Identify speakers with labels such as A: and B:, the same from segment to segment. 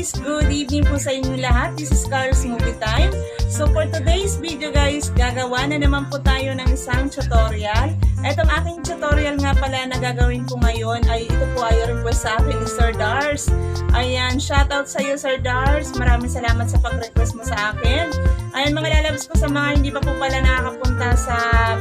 A: guys, good evening po sa inyo lahat. This is Carl's Movie Time. So for today's video guys, gagawa na naman po tayo ng isang tutorial. Etong aking tutorial nga pala na gagawin ko ngayon ay ito po ay request sa akin ni Sir Dars. Ayan, shoutout sa iyo Sir Dars. Maraming salamat sa pag-request mo sa akin. Ayan mga lalabs ko sa mga hindi pa po pala nakakapunta sa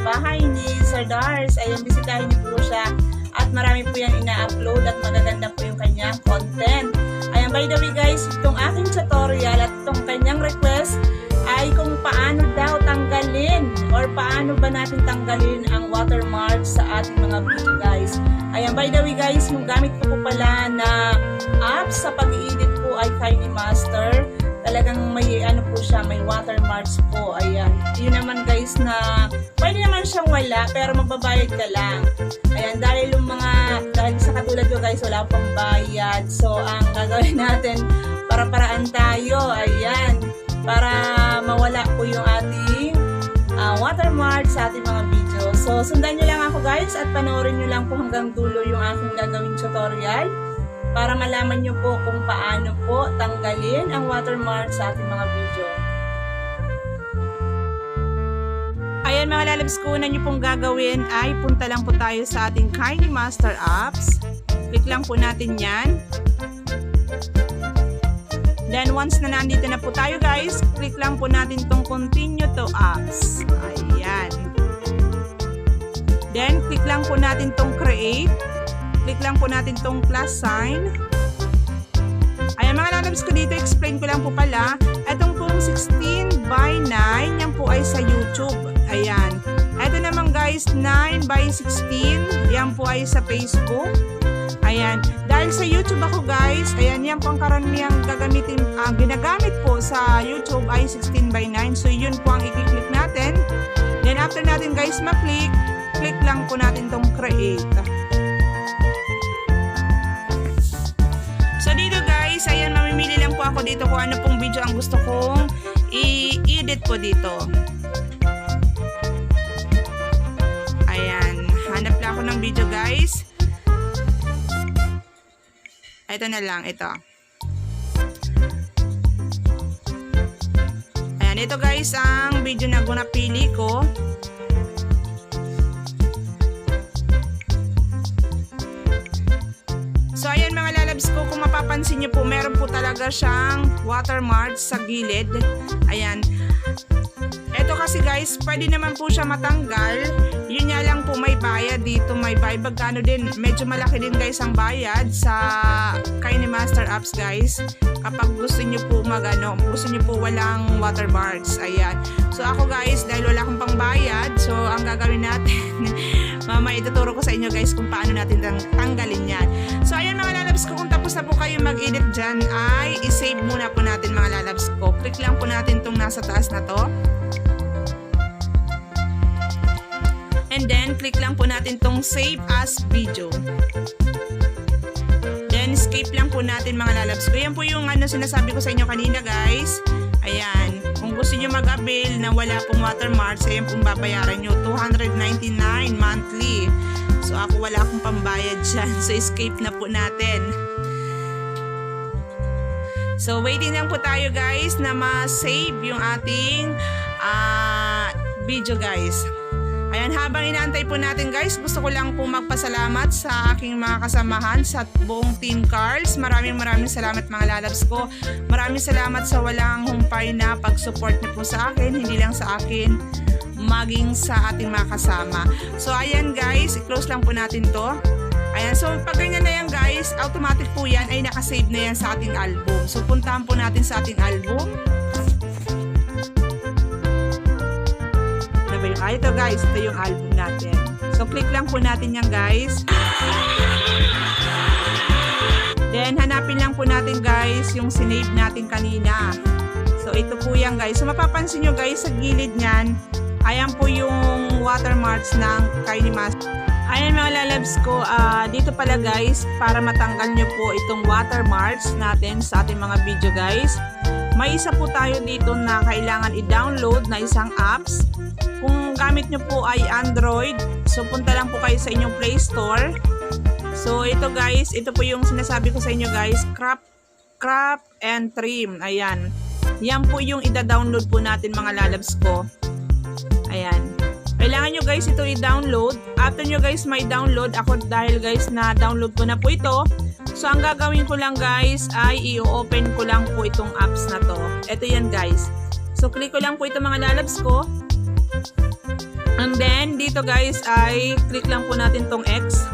A: bahay ni Sir Dars. Ayan, bisitahin niyo po siya. At marami po yan ina-upload at magaganda po yung kanyang content. Ayan, by the way guys, itong aking tutorial at itong kanyang request ay kung paano daw tanggalin or paano ba natin tanggalin ang watermark sa ating mga video guys. Ayan, by the way guys, yung gamit ko po pala na apps sa pag-i-edit po ay KineMaster. Talagang may ano po siya, may watermarks po. Ayan, yun naman guys na pwede naman siyang wala pero magbabayad ka lang. Ayan, dahil sa katulad ko guys, wala pang bayad. So, ang gagawin natin, para-paraan tayo. Ayan, para mawala po yung ating watermark sa ating mga video. So, sundan nyo lang ako guys at panoorin nyo lang po hanggang dulo yung aking gagawing tutorial para malaman nyo po kung paano po tanggalin ang watermark sa ating mga video. Ayan mga lalabs ko, na nyo pong gagawin ay punta lang po tayo sa ating KineMaster apps. Click lang po natin yan. Then once na nandito na po tayo guys, click lang po natin tong continue to apps. Ayan. Then click lang po natin tong create. Click lang po natin tong plus sign. Ayan mga lalabs ko, dito explain ko lang po pala. Itong pong 16:9, yan po ay sa YouTube. Ayan. Ito naman guys, 9:16, yan po ay sa Facebook. Ayan. Dahil sa YouTube ako guys, ayan, yan po ang karangyang ginagamit po sa YouTube ay 16:9. So yun po ang i-click natin. Then after natin guys ma-click, click lang po natin tong create. So dito guys, ayan, mamimili lang po ako dito kung ano pong video ang gusto kong i-edit po dito. Ayan, hanap lang ako ng video guys. Ito na lang, ito. Ayan, ito guys ang video na napili ko. So ayan mga lalabs ko, kung mapapansin nyo po, meron po talaga siyang watermark sa gilid. Ayan. Ito kasi guys, pwede naman po siya matanggal. Yun nga lang po, may bayad dito, may bayad. Magkano din, medyo malaki din guys ang bayad sa KineMaster apps guys. Kapag gusto nyo po gusto nyo po walang watermarks. Ayan. So ako guys, dahil wala akong pangbayad, so ang gagawin natin, mama ituturo ko sa inyo guys kung paano natin tanggalin yan. So ayan mga lalabs ko, kung tapos na po kayo mag-edit dyan, ay i-save muna po natin mga lalabs ko. Click lang po natin itong nasa taas na to. And then, click lang po natin tong save as video. Then, escape lang po natin mga lalabs ko. Yan po yung sinasabi ko sa inyo kanina guys. Ayan. Kung gusto nyo mag-avail na wala pong watermarks, ayan pong babayaran nyo. $299 monthly. So, ako wala akong pambayad dyan. So, escape na po natin. So, waiting lang po tayo guys na ma-save yung ating video guys. Ayan, habang inaantay po natin guys, gusto ko lang po magpasalamat sa aking mga kasamahan sa buong Team Carls. Maraming salamat mga lalabs ko. Maraming salamat sa walang humpay na pag-support niyo po sa akin. Hindi lang sa akin, maging sa ating mga kasama. So ayan guys, i-close lang po natin to. Ayan, so pag ganyan na yan guys, automatic po yan ay nakasave na yan sa ating album. So puntahan po natin sa ating album. Ito guys, ito yung album natin. So click lang po natin yan guys. Then hanapin lang po natin guys yung sinave natin kanina. So ito po yan guys. So mapapansin nyo guys, sa gilid nyan, ayan po yung watermarks ng KineMaster. Ayan mga lalabs ko, dito pala guys, para matanggal nyo po itong watermarks natin sa ating mga video guys, may isa po tayo dito na kailangan i-download na isang apps. Kung gamit nyo po ay Android, so punta lang po kayo sa inyong Play Store. So ito guys, ito po yung sinasabi ko sa inyo guys, crop and trim. Ayan. Yan po yung ida-download po natin mga lalabs ko. Ayan. Kailangan nyo guys ito i-download. After nyo guys may download, ako dahil guys na download ko na po ito. So ang gagawin ko lang guys ay i-open ko lang po itong apps na to. Ito yan guys. So click ko lang po ito mga lalabs ko. And then dito guys ay click lang po natin tong X.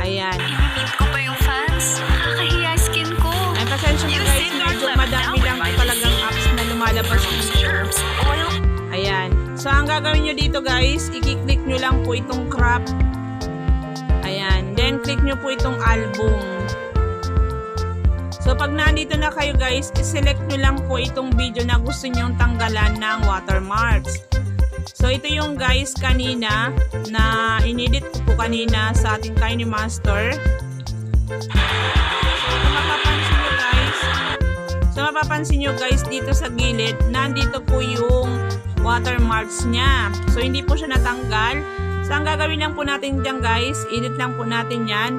A: Ayan.
B: I-meet ko pa yung fans. Nakakahiya skin ko.
A: Ay, pasensya na guys, medyo madami lang talagang apps na lumalabas dito. Ayan. So, ang gagawin nyo dito guys, i-click nyo lang po itong crop. Ayan. Then, click nyo po itong album. So, pag nandito na kayo guys, i-select nyo lang po itong video na gusto nyong tanggalan ng watermarks. So, ito yung guys kanina na inedit ko po kanina sa ating KineMaster. So, mapapansin nyo guys dito sa gilid, nandito po yung watermarks niya. So, hindi po siya natanggal. So, ang gagawin lang po natin dyan guys, edit lang po natin yan.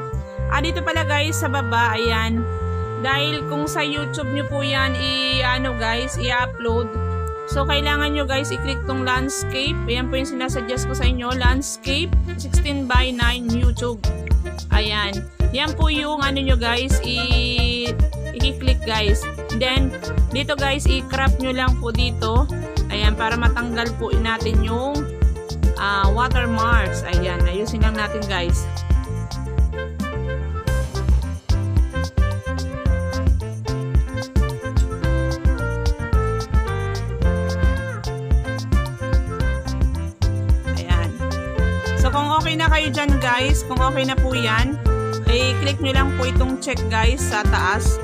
A: Dito pala guys sa baba, ayan. Dahil kung sa YouTube nyo po yan i-upload. So, kailangan nyo guys i-click tong landscape. Ayan po yung sinasuggest ko sa inyo. Landscape 16:9 YouTube. Ayan. Yan po yung nyo guys i-click guys. Then, dito guys i-crop nyo lang po dito. Ayan, para matanggal po natin yung watermarks. Ayan, ayusin lang natin guys. Kung okay na kayo dyan guys, kung okay na po yan, i-click nyo lang po itong check guys sa taas.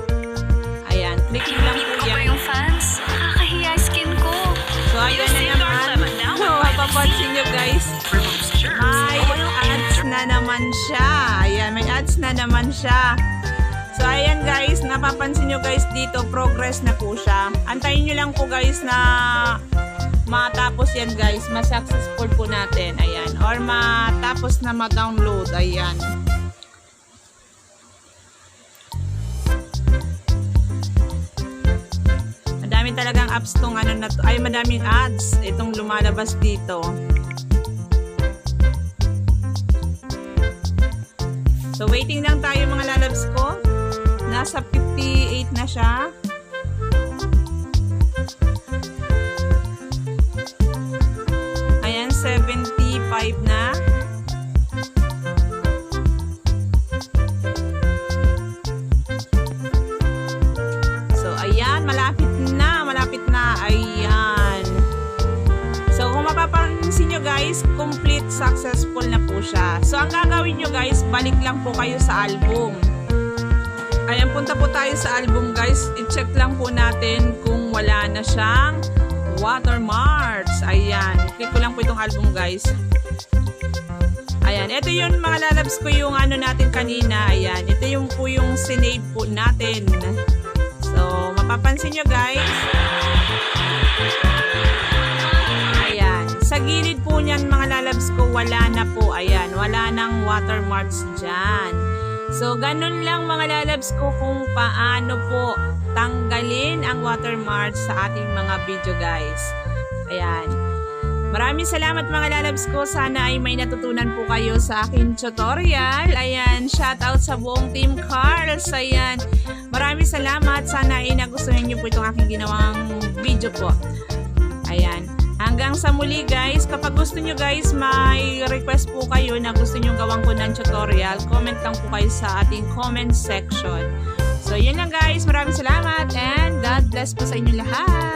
A: Ayan, click nyo lang po yan.
B: Yung fans, nakakahiya skin ko.
A: So ayan na naman. Mapapansin nyo guys, may ads na naman siya. Ayan, may ads na naman siya. So ayan guys, napapansin nyo guys dito, progress na po siya. Antayin nyo lang po guys na matapos yan guys, ma-successful po natin, ayan, or matapos na ma-download, ayan. Madami talagang apps tong na to, ay madaming ads itong lumalabas dito. So waiting lang tayo mga lalabs ko, nasa 58 na siya. Ayan, 75 na. So, ayan, malapit na, ayan. So, kung mapapansin nyo guys, complete successful na po siya. So, ang gagawin nyo guys, balik lang po kayo sa album. Ayan, punta po tayo sa album guys. I-check lang po natin kung wala na siyang watermarks. Ayan. Click ko lang po itong album guys. Ayan. Ito yung mga lalabs ko yung natin kanina. Ayan. Ito yung po yung sinave po natin. So, mapapansin nyo guys. Ayan. Sa gilid po niyan mga lalabs ko, wala na po. Ayan. Wala nang watermarks dyan. So, ganun lang mga lalabs ko kung paano po tanggalin ang watermarks sa ating mga video guys. Ayan. Maraming salamat mga lalabs ko. Sana ay may natutunan po kayo sa aking tutorial. Ayan. Shoutout sa buong Team Carls. Ayan. Maraming salamat. Sana ay nagustuhan niyo po itong aking ginawang video po. Ayan. Hanggang sa muli guys, kapag gusto nyo guys, may request po kayo na gusto nyo gawang ko ng tutorial, comment lang po kayo sa ating comment section. So yun lang guys, maraming salamat and God bless po sa inyo lahat.